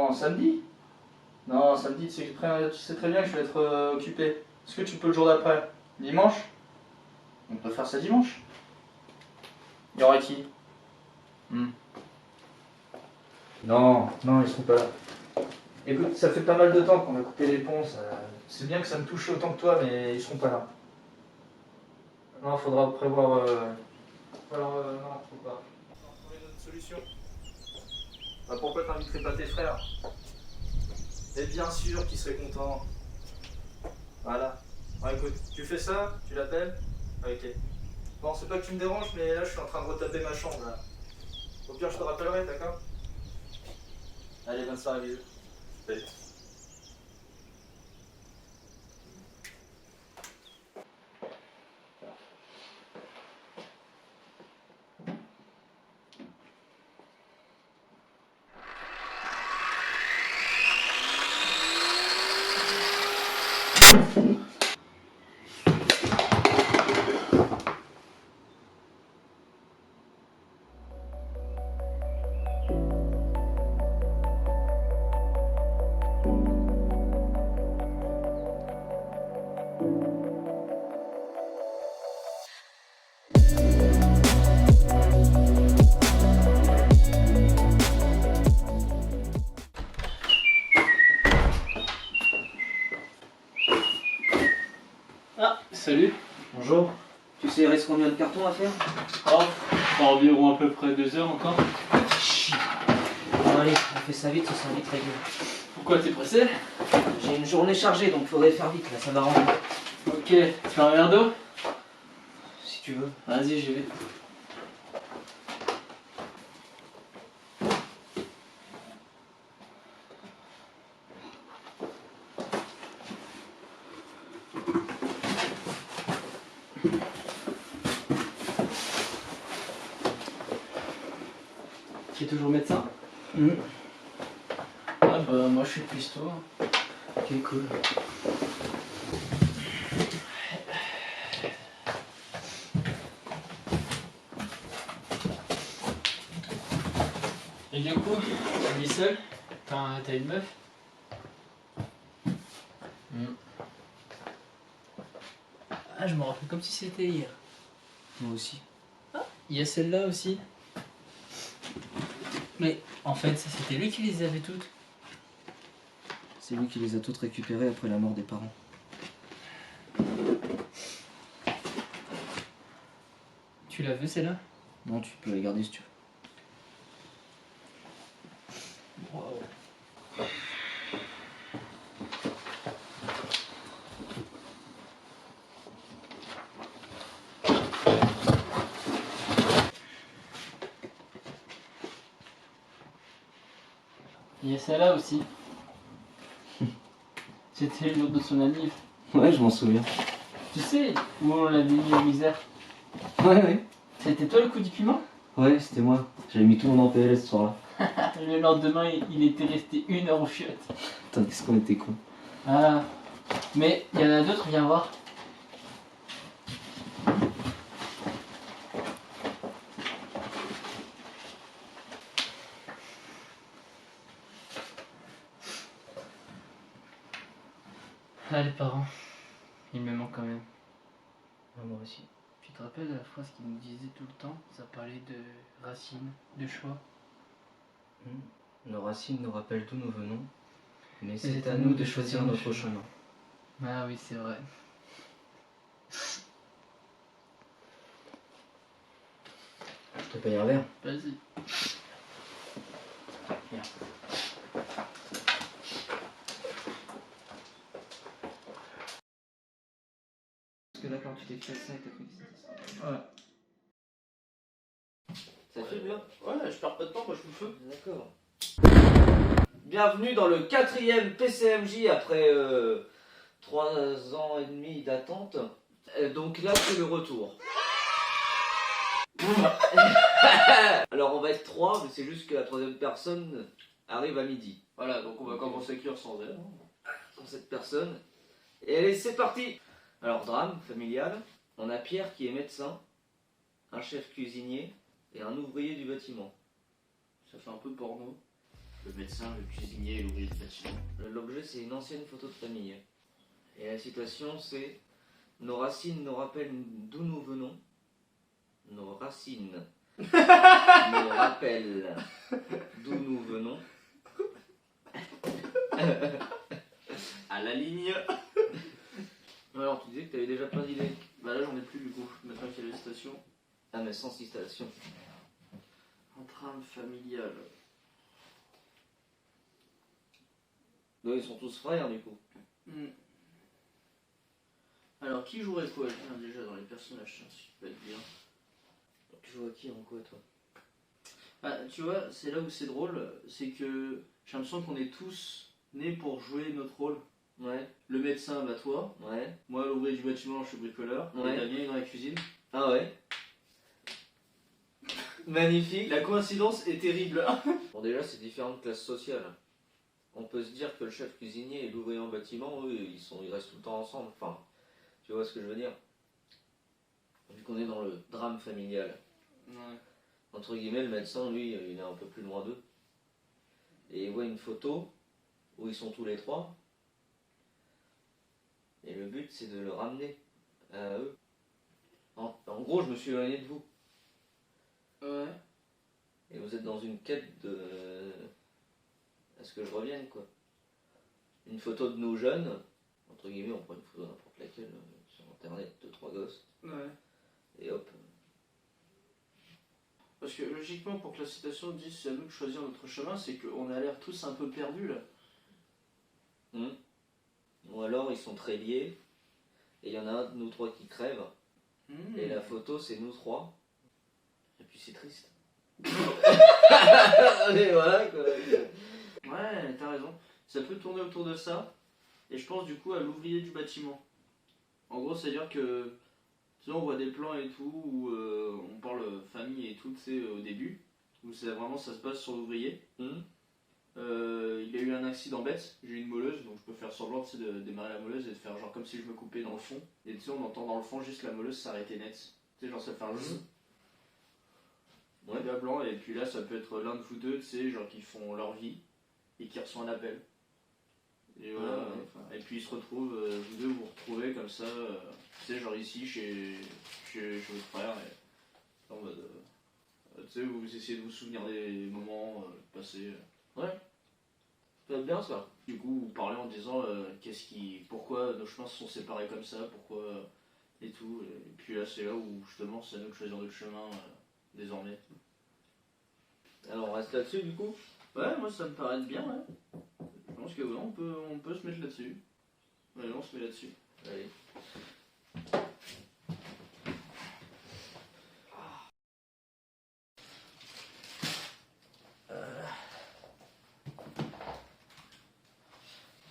Non, samedi. Non, samedi, tu sais très bien que je vais être occupé. Est-ce que tu peux le jour d'après? Dimanche? On peut faire ça dimanche. Il y aurait qui? Non, non, ils seront pas là. Écoute, ça fait pas mal de temps qu'on a coupé les ponts. C'est bien que ça me touche autant que toi, mais ils seront pas là. Non, faudra prévoir. Non, faut pas. On va trouver une autre solution. Bah, pourquoi t'inviterais pas tes frères? Et bien sûr qu'ils seraient contents. Voilà. Bon, écoute, tu fais ça, tu l'appelles. Ok. Bon, c'est pas que tu me déranges, mais là je suis en train de retaper ma chambre là. Au pire, je te rappellerai, d'accord? Allez, bonne soirée, bisous. Salut. Ah, salut. Bonjour. Tu sais, il reste combien de cartons à faire? Oh, environ à peu près 2 heures encore. Bon, allez, on fait ça vite, ça sera vite réglé. Pourquoi t'es pressé? J'ai une journée chargée, donc faudrait faire vite, là, ça va rentrer. Ok, tu fais un verre d'eau? Si tu veux. Vas-y, j'y vais. Tu es toujours médecin? Ah bah moi je suis cuistot. Ok, cool. Et du coup, tu vis seul? T'as une meuf? Ah, je me rappelle comme si c'était hier. Moi aussi. Ah, il y a celle-là aussi. Mais en fait, c'était lui qui les avait toutes. C'est lui qui les a toutes récupérées après la mort des parents. Tu l'as vu celle-là? Non, tu peux la garder si tu veux. Wow. Il y a celle-là aussi. C'était le jour de son anniv. Ouais, je m'en souviens. Tu sais où on l'avait mis en misère? Ouais. C'était toi le coup du piment? Ouais, c'était moi. J'avais mis tout le monde en PLS ce soir-là. Le lendemain, il était resté 1 heure au chiottes. Putain, qu'est-ce qu'on était cons. Ah, mais il y en a d'autres, viens voir. Ah, les parents, ils me manquent quand même. Ouais, moi aussi. Tu te rappelles la phrase qu'ils nous disaient tout le temps? Ça parlait de racines, de choix. Nos racines nous rappellent d'où nous venons, mais c'est c'est à nous de choisir notre chemin. Ah oui, c'est vrai. Je te paye un verre. Vas-y. Viens. Parce que d'accord, tu t'es fait ça et t'as fait ça. Ouais. Ça te filme là? Ouais, je perds pas de temps, moi je fous le feu. D'accord. Bienvenue dans le 4e PCMJ après 3 ans et demi d'attente. Donc là c'est le retour. Alors on va être 3, mais c'est juste que la 3e personne arrive à midi. Voilà, donc on va commencer à écrire sans elle. Sans cette personne. Et allez, c'est parti. Alors drame familial, on a Pierre qui est médecin, un chef cuisinier et un ouvrier du bâtiment. Ça fait un peu porno. Le médecin, le cuisinier et l'ouvrier du bâtiment. L'objet, c'est une ancienne photo de famille. Et la citation, c'est nos racines nous rappellent d'où nous venons. Nos racines nous rappellent d'où nous venons. À la ligne. Alors, tu disais que tu avais déjà plein d'idées. Bah là, j'en ai plus du coup. Maintenant qu'il y a les stations. Ah, mais sans citation. Un tram familial. Donc, ils sont tous frères, du coup. Alors, qui jouerait quoi déjà dans les personnages, tiens, si tu peux être bien. Tu joues à qui en quoi, toi? Ah, tu vois, c'est là où c'est drôle, c'est que j'ai l'impression qu'on est tous nés pour jouer notre rôle. Ouais, Le médecin, bah toi. ouais. Moi, l'ouvrier du bâtiment, je suis bricoleur. Ouais. Et Damien est dans la cuisine. Ah ouais. Magnifique. La coïncidence est terrible. Bon, déjà, c'est différentes classes sociales. On peut se dire que le chef cuisinier et l'ouvrier en bâtiment, eux, ils restent tout le temps ensemble. Enfin, tu vois ce que je veux dire? Vu qu'on est dans le drame familial. Ouais. Entre guillemets, le médecin, lui, il est un peu plus loin d'eux. Et il voit une photo où ils sont tous les trois. Et le but, c'est de le ramener à eux. En gros, je me suis éloigné de vous. Ouais. Et vous êtes dans une quête de... à ce que je revienne, quoi. Une photo de nous jeunes. Entre guillemets, on prend une photo n'importe laquelle sur internet de 3 gosses. Ouais. Et hop. Parce que logiquement, pour que la citation dise c'est à nous de choisir notre chemin, c'est qu'on a l'air tous un peu perdus là. Ou alors, ils sont très liés. Et il y en a un de nous trois qui crève. Et la photo, c'est nous trois. Et puis c'est triste. Et voilà, quoi. Ouais, t'as raison. Ça peut tourner autour de ça. Et je pense du coup à l'ouvrier du bâtiment. En gros, c'est-à-dire que tu sais, on voit des plans et tout où on parle famille et tout, tu sais, au début, où c'est vraiment ça se base sur l'ouvrier. Il a eu un accident bête, j'ai eu une molleuse, donc je peux faire semblant tu sais, de démarrer la molleuse et de faire genre comme si je me coupais dans le fond. Et tu sais, on entend dans le fond juste la molleuse s'arrêter net. Tu sais, genre ça fait un zzz. Ouais, bas blanc, et puis là ça peut être l'un de vous deux, tu sais, genre qui font leur vie et qui reçoit un appel. Et voilà, ouais. enfin, et puis ils se retrouvent, vous deux vous retrouvez comme ça, tu sais, genre ici chez votre frère, et en mode, tu sais, vous essayez de vous souvenir des moments passés. Ouais. Ça va bien, ça. Du coup, vous parlez en disant pourquoi nos chemins se sont séparés comme ça, pourquoi et tout. Et puis là, c'est là où justement c'est à nous de choisir notre chemin désormais. Alors, on reste là-dessus, du coup. Ouais, moi ça me paraît bien, ouais. Je pense que ouais, on peut se mettre là-dessus. Allez, on se met là-dessus. Allez.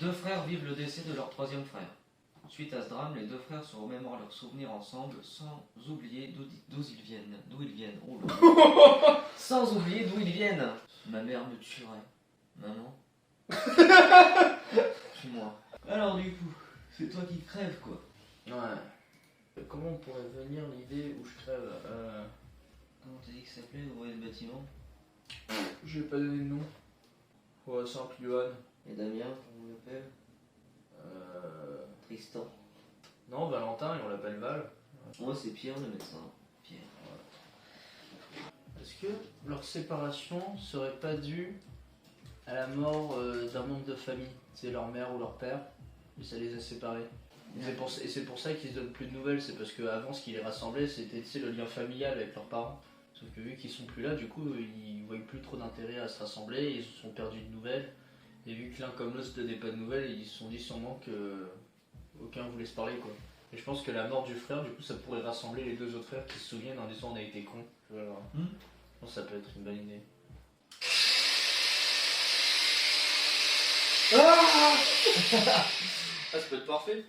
Deux frères vivent le décès de leur troisième frère. Suite à ce drame, les deux frères se remémorent leurs souvenirs ensemble sans oublier d'où ils viennent. D'où ils viennent. Oh là. Sans oublier d'où ils viennent. Ma mère me tuerait. Maman. Tue-moi. Alors du coup, c'est toi qui crèves quoi. Ouais. Comment on pourrait venir l'idée où je crève Comment t'as dit que ça s'appelait l'ouvrier de bâtiment? Je vais pas donner de nom. Ouais, simple, Johan. Et Damien, comment on l'appelle? Tristan. Non, Valentin, et on l'appelle Val. Moi c'est Pierre le médecin. Pierre. Est-ce que leur séparation serait pas due à la mort d'un membre de famille? C'est leur mère ou leur père, et ça les a séparés. Et c'est pour ça qu'ils se donnent plus de nouvelles, c'est parce qu'avant ce qui les rassemblait c'était le lien familial avec leurs parents. Sauf que vu qu'ils sont plus là, du coup ils voient plus trop d'intérêt à se rassembler, ils se sont perdus de nouvelles. Et vu que l'un comme l'autre se donnait pas de nouvelles, ils se sont dit sûrement que aucun voulait se parler quoi. Et je pense que la mort du frère, du coup ça pourrait rassembler les deux autres frères qui se souviennent en disant on a été cons. Je pense que ça peut être une bonne idée. Ah ça peut être parfait.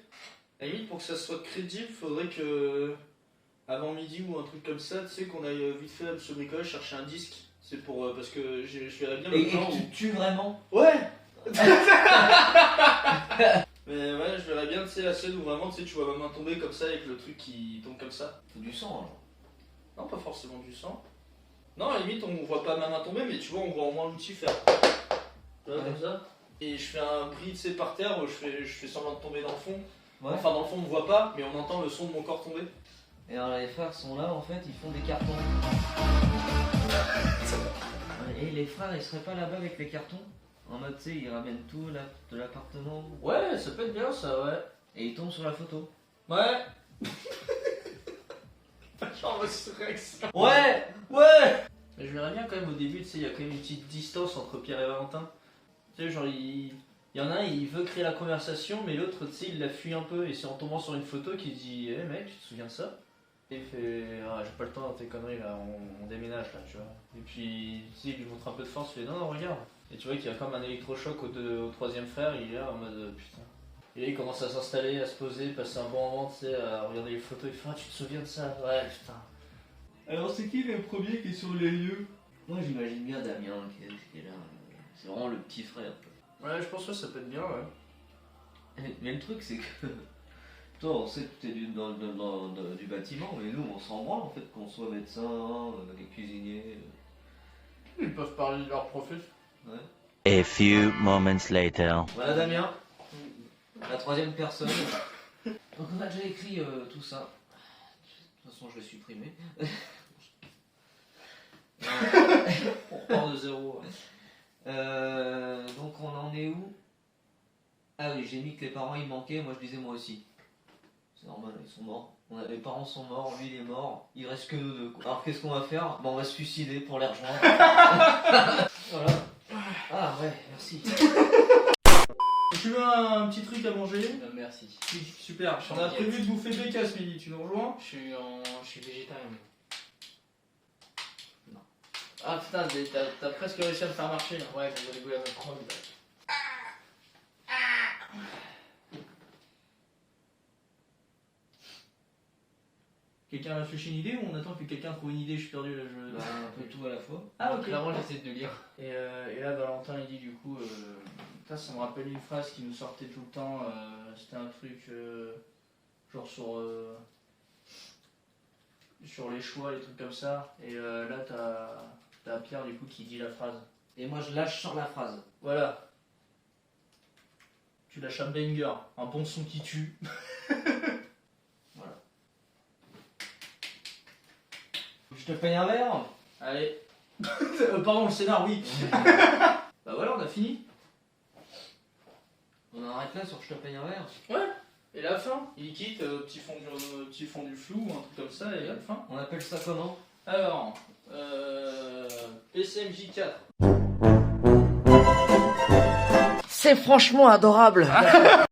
À la limite, pour que ça soit crédible, faudrait que avant midi ou un truc comme ça, tu sais, qu'on aille vite fait à M. Bricolage chercher un disque. C'est pour parce que je verrais bien le plan Et tu tues vraiment? Ouais. Mais ouais, je verrais bien, tu sais, la scène où vraiment, tu sais, tu vois ma main tomber comme ça avec le truc qui tombe comme ça. Faut du sang alors. Non, pas forcément du sang. Non, à la limite, on voit pas ma main tomber, mais tu vois, on voit au moins l'outil faire. Tu vois, comme ça. Et je fais un bris, tu sais, par terre, où je fais semblant de tomber dans le fond. Ouais. Enfin, dans le fond, on me voit pas, mais on entend le son de mon corps tomber. Et alors les frères sont là, en fait, ils font des cartons. Et les frères, ils seraient pas là-bas avec les cartons? En mode, tu sais, ils ramènent tout là, de l'appartement. Ouais, ça peut être bien ça, ouais. Et ils tombent sur la photo. Ouais. Genre résurrection. Ouais. Ouais. Mais je verrais bien quand même au début, tu sais, il y a quand même une petite distance entre Pierre et Valentin. Tu sais, genre, il y en a un, il veut créer la conversation, mais l'autre, tu sais, il la fuit un peu. Et c'est en tombant sur une photo qu'il dit, hé mec, tu te souviens de ça? Et il fait, ah, j'ai pas le temps, tes conneries là, on déménage là, tu vois. Et puis, tu sais, il lui montre un peu de force, il fait, non, non, regarde. Et tu vois qu'il y a comme un électrochoc au troisième frère, il est là en mode, putain. Et là, il commence à s'installer, à se poser, passer un bon moment, tu sais, à regarder les photos. Il fait, ah, tu te souviens de ça? Ouais, putain. Alors c'est qui le premier qui est sur les lieux? Moi j'imagine bien Damien qui est là. C'est vraiment le petit frère. Ouais, je pense que ça peut être bien, ouais. Mais le truc c'est que toi on sait que tu es du bâtiment, mais nous on s'en branle en fait qu'on soit médecin, les cuisiniers. Ils peuvent parler de leur profil. Ouais. A few moments later. Voilà Damien, la troisième personne. Donc on a déjà écrit tout ça. De toute façon je vais supprimer. On repart de zéro. Donc on en est où? Ah oui, j'ai mis que les parents ils manquaient, moi je disais moi aussi. C'est normal, ils sont morts. Les parents sont morts, lui il est mort, il reste que nous deux. Alors qu'est-ce qu'on va faire? Bon, on va se suicider pour les rejoindre. Voilà. Ah ouais, merci. Tu veux un petit truc à manger? Merci. Super, on a prévu de bouffer BK ce midi, tu nous rejoins? Je suis végétarien. Non. Ah putain, t'as presque réussi à me faire marcher là. Ouais, j'ai rigolé à ma croix. Quelqu'un a réfléchi une idée ou on attend que quelqu'un trouve une idée? Je suis perdu là. Bah, un peu tout à la fois. Ah ok. Clairement, j'essaie de lire. Et là, Valentin il dit du coup, putain, ça me rappelle une phrase qui nous sortait tout le temps. C'était un truc genre sur les choix, les trucs comme ça. Et là, t'as Pierre du coup qui dit la phrase. Et moi je lâche sur la phrase. Voilà. Tu lâches un banger, un bon son qui tue. Voilà. Je te paye un verre? Allez. Pardon, le scénar, oui. Bah voilà, on a fini. On arrête là sur je te paye un verre? Ouais. Et la fin, il quitte, petit fond du flou, un truc comme ça, et la fin. On appelle ça comment? Alors, PCMJ 4. C'est franchement adorable.